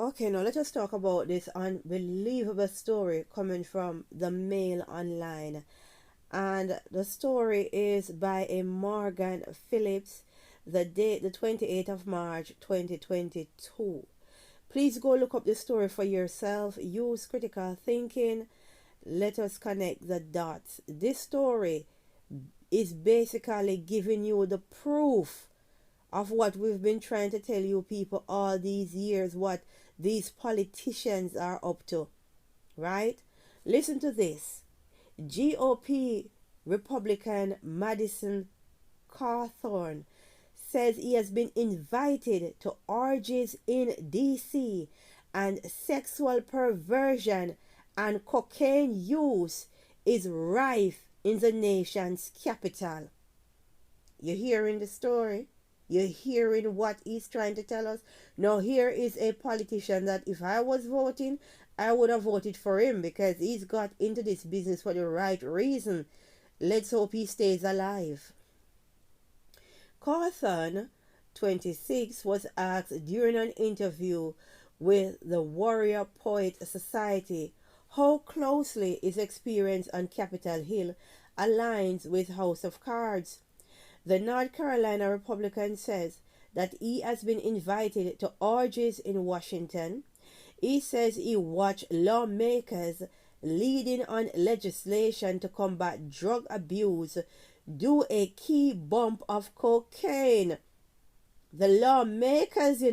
Okay, now let us talk about this unbelievable story coming from the Mail Online. And the story is by a Morgan Phillips, the date the 28th of March 2022. Please go look up the story for yourself. Use critical thinking. Let us connect the dots. This story is basically giving you the proof of what we've been trying to tell you people all these years, what these politicians are up to, right? Listen to this. GOP Republican Madison Cawthorn says he has been invited to orgies in DC and sexual perversion and cocaine use is rife in the nation's capital. You're hearing the story? You're hearing what he's trying to tell us? Now, here is a politician that if I was voting, I would have voted for him because he's got into this business for the right reason. Let's hope he stays alive. Cawthorn, 26, was asked during an interview with the Warrior Poet Society how closely his experience on Capitol Hill aligns with House of Cards. The North Carolina Republican says that he has been invited to orgies in Washington. He says he watched lawmakers leading on legislation to combat drug abuse do a key bump of cocaine. The lawmakers,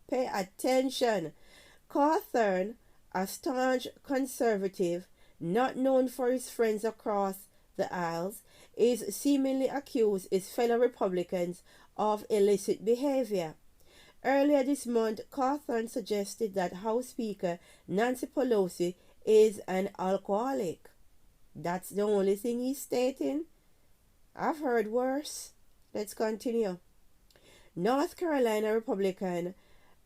pay attention. Cawthorn, a staunch conservative, not known for his friends across the aisles, is seemingly accused his fellow Republicans of illicit behavior. Earlier this month, Cawthorn suggested that House Speaker Nancy Pelosi is an alcoholic. That's the only thing he's stating. I've heard worse. Let's continue. North Carolina Republican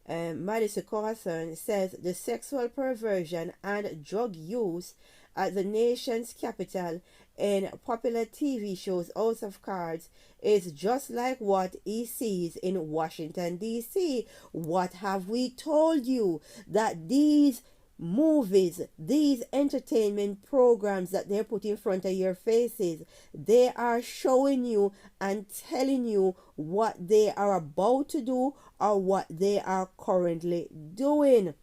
Madison Cawthorn says the sexual perversion and drug use at the nation's capital in popular TV shows House of Cards is just like what he sees in Washington, D.C. What have we told you? That these movies, these entertainment programs that they put in front of your faces, they are showing you and telling you what they are about to do or what they are currently doing.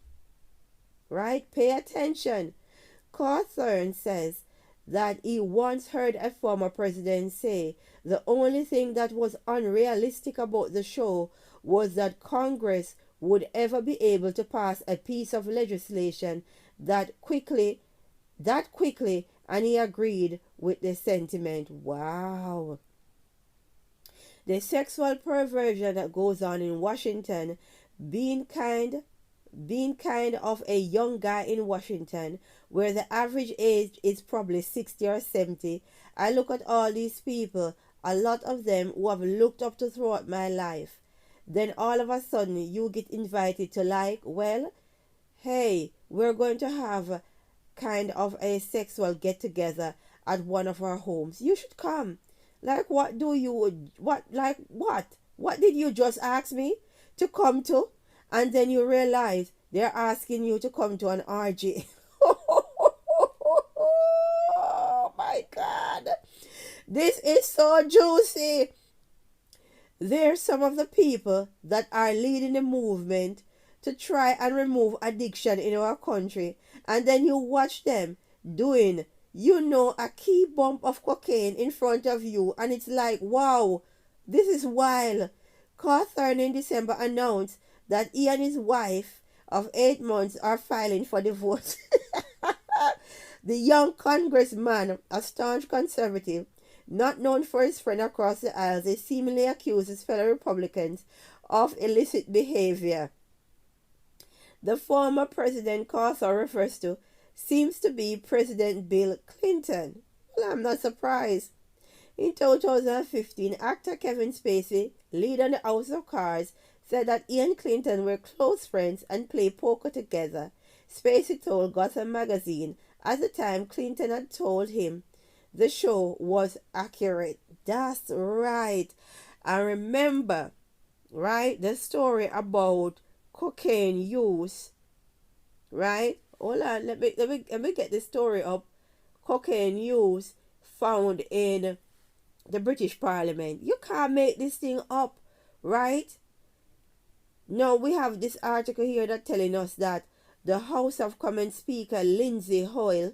Right? Pay attention. Cawthorn says that he once heard a former president say the only thing that was unrealistic about the show was that Congress would ever be able to pass a piece of legislation that quickly, and he agreed with the sentiment. Wow. The sexual perversion that goes on in Washington, being kind of a young guy in Washington, where the average age is probably 60 or 70. I look at all these people, a lot of them who have looked up to throughout my life. Then all of a sudden you get invited to well, hey, we're going to have kind of a sexual get together at one of our homes. You should come. What did you just ask me to come to? And then you realize they're asking you to come to an orgy. Oh my God. This is so juicy. They're some of the people that are leading the movement to try and remove addiction in our country. And then you watch them doing, a key bump of cocaine in front of you. And it's like, wow, this is wild. Cawthorn in December announced that he and his wife of 8 months are filing for divorce. The young congressman, a staunch conservative, not known for his friend across the aisles, is seemingly accused his fellow Republicans of illicit behavior. The former President Cawthorn refers to seems to be President Bill Clinton. Well, I'm not surprised. In 2015, actor Kevin Spacey, lead on the House of Cards, said that he and Clinton were close friends and played poker together. Spacey told Gotham magazine at the time Clinton had told him the show was accurate. That's right. I remember, right, the story about cocaine use right? Hold on, let me get this story up. Cocaine use found in the British Parliament. You can't make this thing up, right? Now we have this article here that telling us that the House of Commons Speaker Lindsay Hoyle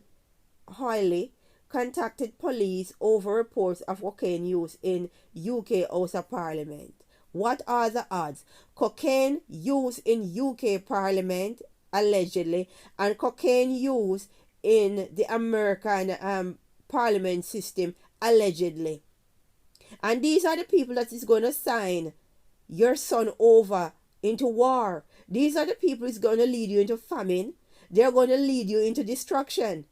contacted police over reports of cocaine use in UK House of Parliament. What are the odds? Cocaine use in UK Parliament, allegedly, and cocaine use in the American Parliament system, allegedly. And these are the people that is going to sign your son over into war. These are the people who's going to lead you into famine. They're going to lead you into destruction.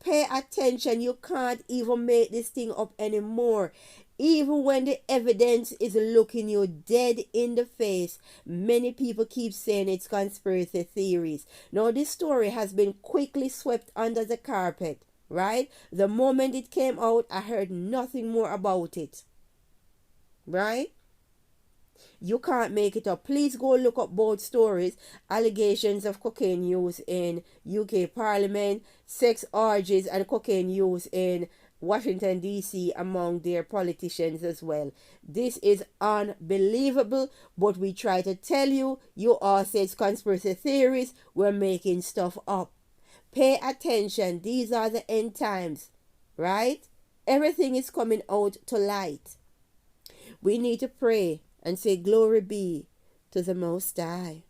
Pay attention. You can't even make this thing up anymore. Even when the evidence is looking you dead in the face, many people keep saying it's conspiracy theories. Now, this story has been quickly swept under the carpet, right? The moment it came out, I heard nothing more about it, right? You can't make it up. Please go look up both stories. Allegations of cocaine use in UK Parliament, sex orgies and cocaine use in Washington DC among their politicians as well. This is unbelievable, but we try to tell you, you all say it's conspiracy theories, we're making stuff up. Pay attention. These are the end times, right? Everything is coming out to light. We need to pray and say glory be to the Most High.